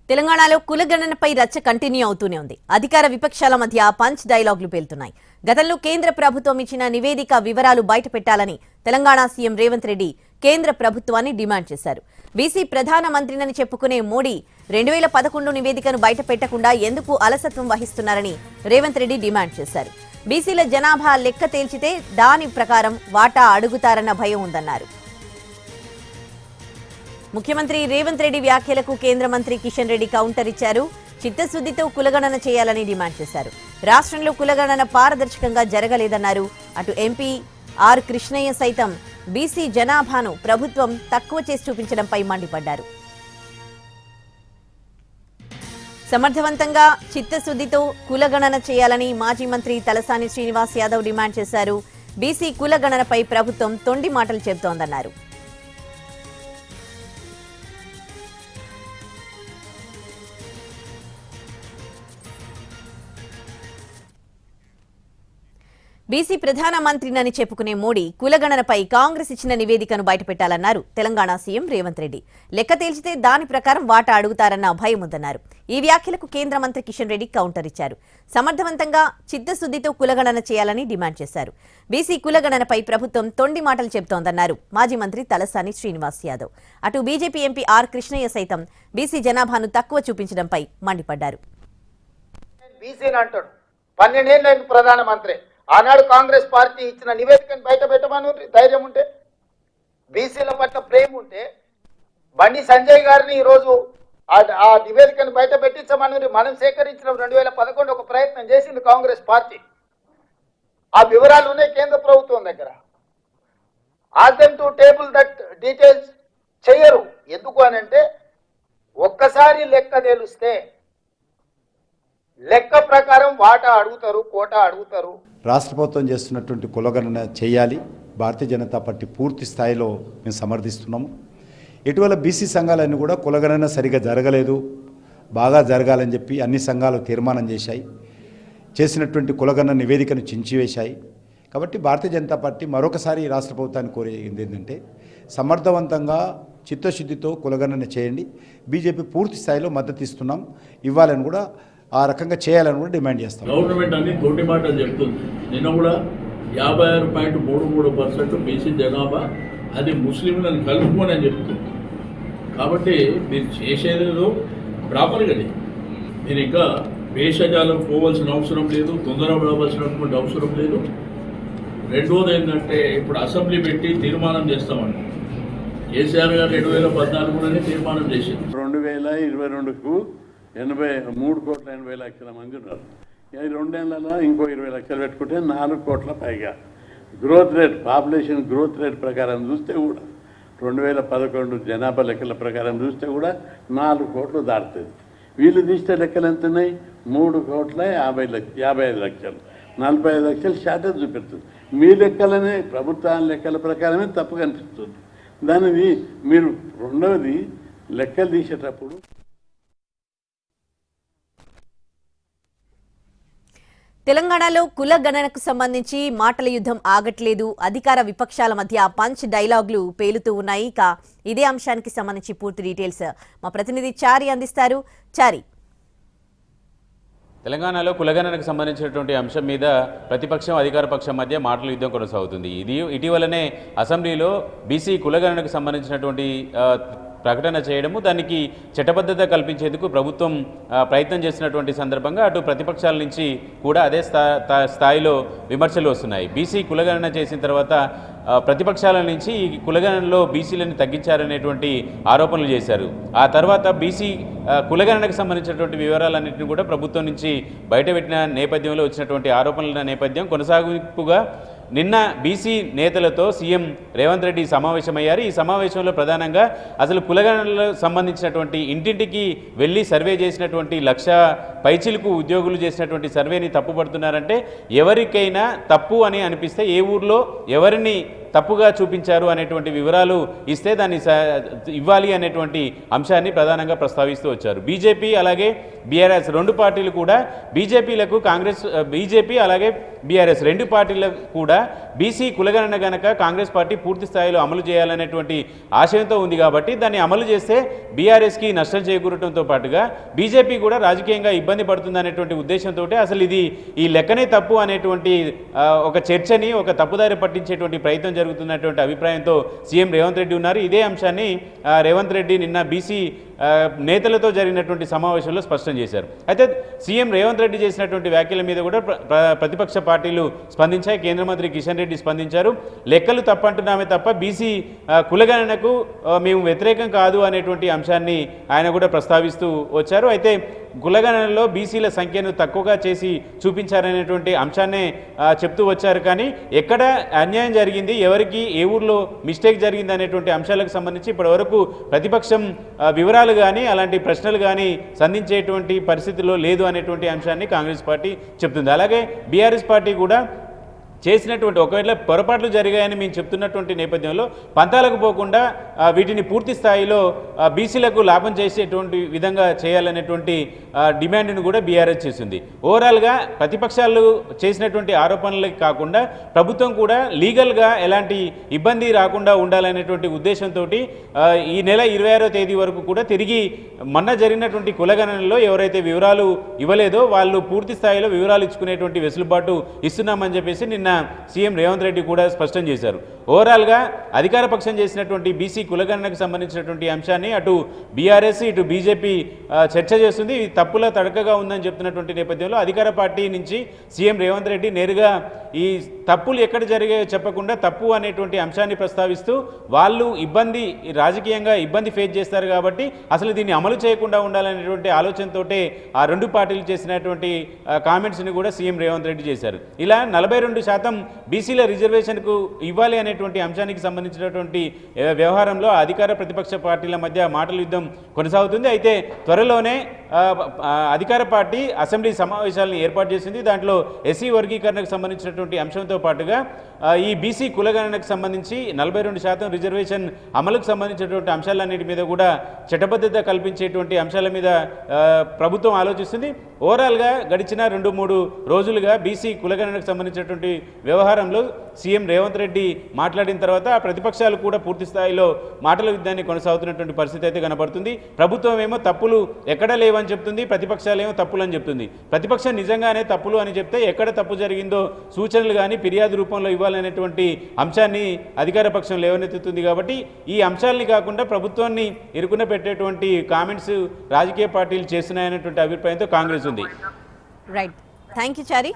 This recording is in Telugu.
తెలంగాణలో కులగణనపై రచ్చ కంటిన్యూ అవుతూనే ఉంది. అధికార విపక్షాల మధ్య పంచ్ డైలాగులు పేలుతున్నాయి. గతంలో కేంద్ర ప్రభుత్వం ఇచ్చిన నివేదిక వివరాలు బయటపెట్టాలని తెలంగాణ సీఎం రేవంత్ రెడ్డి కేంద్ర ప్రభుత్వాన్ని డిమాండ్ చేశారు. బీసీ ప్రధాన మంత్రినని చెప్పుకునే మోడీ 2011 నివేదికను బయటపెట్టకుండా ఎందుకు అలసత్వం వహిస్తున్నారని రేవంత్ రెడ్డి డిమాండ్ చేశారు. బీసీల జనాభా లెక్క తేల్చితే దాని ప్రకారం వాటా అడుగుతారన్న భయం ఉందన్నారు. ముఖ్యమంత్రి రేవంత్ రెడ్డి వ్యాఖ్యలకు కేంద్ర మంత్రి కిషన్ రెడ్డి కౌంటర్ ఇచ్చారు. చిత్తశుద్ధితో కులగణన చేయాలని డిమాండ్ చేశారు. రాష్ట్రంలో కులగణన పారదర్శకంగా జరగలేదన్నారు. అటు ఎంపీ ఆర్ కృష్ణయ్య సైతం బీసీ జనాభాను ప్రభుత్వం తక్కువ చేసి చూపించడంపై మండిపడ్డారు. సమర్థవంతంగా చిత్తశుద్ధితో కులగణన చేయాలని మాజీ మంత్రి తలసాని శ్రీనివాస్ యాదవ్ డిమాండ్ చేశారు. బీసీ కులగణనపై ప్రభుత్వం తొండి మాటలు చెబుతోందన్నారు. బీసీ ప్రధాన మంత్రినని చెప్పుకునే మోడీ కులగణనపై కాంగ్రెస్ ఇచ్చిన నివేదికను బయటపెట్టాలన్నారు తెలంగాణ సీఎం రేవంత్ రెడ్డి. లెక్క తేల్చితే దాని ప్రకారం వాటా అడుగుతారన్న భయం ఉందన్నారు. ఈ వ్యాఖ్యలకు కేంద్ర మంత్రి కిషన్ రెడ్డి కౌంటర్ ఇచ్చారు. సమర్థవంతంగా చిత్తశుద్ధితో కులగణన చేయాలని డిమాండ్ చేశారు. బీసీ కులగణనపై ప్రభుత్వం తొండి మాటలు చెబుతోందన్నారు మాజీ మంత్రి తలసాని శ్రీనివాస్ యాదవ్. అటు బీజేపీ ఎంపీ ఆర్ కృష్ణయ్య సైతం బీసీ జనాభాను తక్కువ చూపించడంపై మండిపడ్డారు. ఆనాడు కాంగ్రెస్ పార్టీ ఇచ్చిన నివేదికను బయట పెట్టమని ధైర్యం ఉంటే, బీసీల పట్ల ప్రేమ ఉంటే బండి సంజయ్ గారిని ఈరోజు ఆ నివేదికను బయట పెట్టించమని మనం సేకరించిన 2011 ఒక ప్రయత్నం చేసింది కాంగ్రెస్ పార్టీ. ఆ వివరాలు ఉన్నాయి కేంద్ర ప్రభుత్వం దగ్గర. Ask them to table that details చెయ్యరు. ఎందుకు అని అంటే ఒక్కసారి లెక్క తేలుస్తే లెక్క ప్రకారం వాటా అడుగుతారు, కోటా అడుగుతారు. రాష్ట్ర ప్రభుత్వం చేస్తున్నటువంటి కులగణన చేయాలి. భారతీయ జనతా పార్టీ పూర్తి స్థాయిలో మేము సమర్థిస్తున్నాము. ఇటీవల బీసీ సంఘాలన్నీ కూడా కులగణన సరిగా జరగలేదు, బాగా జరగాలని చెప్పి అన్ని సంఘాలు తీర్మానం చేశాయి. చేసినటువంటి కులగణన నివేదికను చించివేశాయి. కాబట్టి భారతీయ జనతా పార్టీ మరొకసారి రాష్ట్ర ప్రభుత్వాన్ని కోరేది ఏంటంటే సమర్థవంతంగా చిత్తశుద్ధితో కులగణన చేయండి. బీజేపీ పూర్తి స్థాయిలో మద్దతు ఇస్తున్నాం, ఇవ్వాలని కూడా ఆ రకంగా చేయాలని కూడా డిమాండ్ చేస్తాం. గవర్నమెంట్ అన్ని తోటి మాటలు చెప్తుంది. నిన్న కూడా 56.33% బీసీ జనాభా, అది ముస్లింలను కలుపుకొని అని చెప్తుంది. కాబట్టి మీరు చేసేదో ప్రాపర్గా మీరు ఇంకా భేషజాలం పోవాల్సిన అవసరం లేదు, తొందరపడవలసినటువంటి అవసరం లేదు. రెండోది ఏంటంటే ఇప్పుడు అసెంబ్లీ పెట్టి తీర్మానం చేస్తామని కేసీఆర్ గారు 2014లోనే తీర్మానం చేసింది. 2022కు 83,80,00,000 మంది ఉన్నారు. ఈ 2 ఏళ్లలో ఇంకో 20 లక్షలు పెట్టుకుంటే 4 కోట్ల పైగా. Growth rate, population growth rate ప్రకారం చూస్తే కూడా 2011 జనాభా లెక్కల ప్రకారం చూస్తే కూడా 4 కోట్లు దాటుతుంది. వీళ్ళు తీస్తే లెక్కలు ఎంత ఉన్నాయి? 3,55 లక్షలు, 45 లక్షలు షార్టేజ్ చూపెడుతుంది. మీ లెక్కలనే, ప్రభుత్వ లెక్కల ప్రకారమే తప్పు కనిపిస్తుంది. దానిది మీరు రెండవది లెక్కలు తీసేటప్పుడు తెలంగాణలో కుల గణనకు సంబంధించి మాటల యుద్ధం ఆగట్లేదు. అధికార విపక్షాల మధ్య పంచ్ డైలాగులు పేలుతూ ఉన్నాయి. ఇక ఇదే అంశానికి సంబంధించి పూర్తి డీటెయిల్స్ మా ప్రతినిధి చారి అందిస్తారు. చారి, తెలంగాణలో కులగణనకు సంబంధించినటువంటి అంశం మీద ప్రతిపక్షం అధికార పక్షం మధ్య మాటల యుద్ధం కొనసాగుతుంది. ఇది ఇటీవలనే అసెంబ్లీలో బీసీ కులగణనకు సంబంధించినటువంటి ప్రకటన చేయడము, దానికి చట్టబద్ధత కల్పించేందుకు ప్రభుత్వం ప్రయత్నం చేస్తున్నటువంటి సందర్భంగా అటు ప్రతిపక్షాల నుంచి కూడా అదే స్థాయిలో విమర్శలు వస్తున్నాయి. బీసీ కులగణన చేసిన తర్వాత ప్రతిపక్షాల నుంచి ఈ కులగణనలో బీసీలను తగ్గించారనేటువంటి ఆరోపణలు చేశారు. ఆ తర్వాత బీసీ కులగణనకు సంబంధించినటువంటి వివరాలన్నింటినీ కూడా ప్రభుత్వం నుంచి బయటపెట్టిన నేపథ్యంలో వచ్చినటువంటి ఆరోపణల నేపథ్యం కొనసాగింపుగా నిన్న బీసీ నేతలతో సీఎం రేవంత్ రెడ్డి సమావేశమయ్యారు. ఈ సమావేశంలో ప్రధానంగా అసలు కులగణనలకు సంబంధించినటువంటి ఇంటింటికి వెళ్ళి సర్వే చేసినటువంటి 1,00,000 పైచిలకు ఉద్యోగులు చేసినటువంటి సర్వేని తప్పుపడుతున్నారంటే, ఎవరికైనా తప్పు అని అనిపిస్తే ఏ ఊర్లో ఎవరిని తప్పుగా చూపించారు అనేటువంటి వివరాలు ఇస్తే దాన్ని ఇవ్వాలి అనేటువంటి అంశాన్ని ప్రధానంగా ప్రస్తావిస్తూ వచ్చారు. బీజేపీ అలాగే బీఆర్ఎస్ రెండు పార్టీలు కూడా బీజేపీ అలాగే బీఆర్ఎస్ రెండు పార్టీలకు కూడా బీసీ కులగణన గనక కాంగ్రెస్ పార్టీ పూర్తి స్థాయిలో అమలు చేయాలనేటువంటి ఆశయంతో ఉంది కాబట్టి దాన్ని అమలు చేస్తే బీఆర్ఎస్కి నష్టం చేకూరటంతో పాటుగా బీజేపీ కూడా రాజకీయంగా ఇబ్బంది పడుతుందనేటువంటి ఉద్దేశంతో అసలు ఈ లెక్కనే తప్పు అనేటువంటి ఒక చర్చని ఒక తప్పుదారి పట్టించేటువంటి ప్రయత్నం జరుగుతున్నటువంటి అభిప్రాయంతో సీఎం రేవంత్ రెడ్డి ఉన్నారు. ఇదే అంశాన్ని రేవంత్ రెడ్డి నిన్న బీసీ నేతలతో జరిగినటువంటి సమావేశంలో స్పష్టం చేశారు. అయితే సీఎం రేవంత్ రెడ్డి చేసినటువంటి వ్యాఖ్యల మీద కూడా ప్రతిపక్ష పార్టీలు స్పందించాయి. కేంద్ర మంత్రి కిషన్ రెడ్డి స్పందించారు. లెక్కలు తప్పంటున్నామే తప్ప బీసీ కులగణనకు మేము వ్యతిరేకం కాదు అనేటువంటి అంశాన్ని ఆయన కూడా ప్రస్తావిస్తూ వచ్చారు. అయితే కులగణనలో బీసీల సంఖ్యను తక్కువగా చేసి చూపించారనేటువంటి అంశాన్నే చెప్తూ వచ్చారు. కానీ ఎక్కడ అన్యాయం జరిగింది, ఎవరికి ఏ ఊర్లో మిస్టేక్ జరిగింది అనేటువంటి అంశాలకు సంబంధించి ఇప్పటివరకు ప్రతిపక్షం వివరాలు కానీ అలాంటి ప్రశ్నలు కానీ సంధించేటువంటి పరిస్థితిలో లేదు అనేటువంటి అంశాన్ని కాంగ్రెస్ పార్టీ చెప్తుంది. అలాగే బీఆర్ఎస్ పార్టీ కూడా చేసినటువంటి ఒకవేళ పొరపాట్లు జరిగాయని మేము చెప్తున్నటువంటి నేపథ్యంలో పంతాలకు పోకుండా వీటిని పూర్తి స్థాయిలో బీసీలకు లాభం చేసేటువంటి విధంగా చేయాలనేటువంటి డిమాండ్ను కూడా బీఆర్ఎస్ చేసింది. ఓవరాల్గా ప్రతిపక్షాలు చేసినటువంటి ఆరోపణలకు కాకుండా ప్రభుత్వం కూడా లీగల్గా ఎలాంటి ఇబ్బంది రాకుండా ఉండాలనేటువంటి ఉద్దేశంతో ఈ నెల 26వ తేదీ వరకు కూడా తిరిగి మొన్న జరిగినటువంటి కులగణనలో ఎవరైతే వివరాలు ఇవ్వలేదో వాళ్ళు పూర్తి స్థాయిలో వివరాలు ఇచ్చుకునేటువంటి వెసులుబాటు ఇస్తున్నామని చెప్పేసి నిన్న సీఎం రేవంత్ రెడ్డి కూడా స్పష్టం చేశారు. ఓవరాల్గా అధికార పక్షం చేసినటువంటి బీసీ కులగణనకు సంబంధించినటువంటి అంశాన్ని అటు బీఆర్ఎస్ ఇటు బీజేపీ చర్చ చేస్తుంది. ఇది తప్పుల తడకగా ఉందని చెప్తున్నటువంటి నేపథ్యంలో అధికార పార్టీ నుంచి సీఎం రేవంత్ రెడ్డి నేరుగా ఈ తప్పులు ఎక్కడ జరిగాయో చెప్పకుండా తప్పు అనేటువంటి అంశాన్ని ప్రస్తావిస్తూ వాళ్ళు రాజకీయంగా ఇబ్బంది ఫేస్ చేస్తారు కాబట్టి అసలు దీన్ని అమలు చేయకుండా ఉండాలనేటువంటి ఆలోచనతోటే ఆ రెండు పార్టీలు చేసినటువంటి కామెంట్స్ని కూడా సీఎం రేవంత్ రెడ్డి చేశారు. ఇలా 42% బీసీల రిజర్వేషన్కు ఇవ్వాలి అనేటువంటి అంశానికి సంబంధించినటువంటి వ్యవహారంలో అధికార ప్రతిపక్ష పార్టీల మధ్య మాటల యుద్ధం కొనసాగుతుంది. అయితే త్వరలోనే అధికార పార్టీ అసెంబ్లీ సమావేశాలను ఏర్పాటు చేసింది. దాంట్లో ఎస్సీ వర్గీకరణకు సంబంధించినటువంటి అంశంతో పాటుగా ఈ బీసీ కులగణనకు సంబంధించి 42% రిజర్వేషన్ అమలుకు సంబంధించినటువంటి అంశాలన్నిటి మీద కూడా చట్టబద్ధత కల్పించేటువంటి అంశాల మీద ప్రభుత్వం ఆలోచిస్తుంది. ఓవరాల్గా గడిచిన 2-3 రోజులుగా బీసీ కులగణనకు సంబంధించినటువంటి వ్యవహారంలో సీఎం రేవంత్ రెడ్డి మాట్లాడిన తర్వాత ప్రతిపక్షాలు కూడా పూర్తి స్థాయిలో మాటల యుద్ధాన్ని కొనసాగుతున్నటువంటి పరిస్థితి అయితే కనబడుతుంది. ప్రభుత్వం ఏమో తప్పులు ఎక్కడ లేవని చెప్తుంది, ప్రతిపక్షాలేమో తప్పులు అని చెప్తుంది. ప్రతిపక్షం నిజంగానే తప్పులు అని చెప్తే ఎక్కడ తప్పు జరిగిందో సూచనలు కానీ ఫిర్యాదు రూపంలో ఇవ్వాలనేటువంటి అంశాన్ని అధికార పక్షం లేవనెత్తుతుంది. కాబట్టి ఈ అంశాలని కాకుండా ప్రభుత్వాన్ని ఇరుకున పెట్టేటువంటి కామెంట్స్ రాజకీయ పార్టీలు చేస్తున్నాయనేటువంటి అభిప్రాయంతో కాంగ్రెస్ ఉంది. Right, thank you Chari.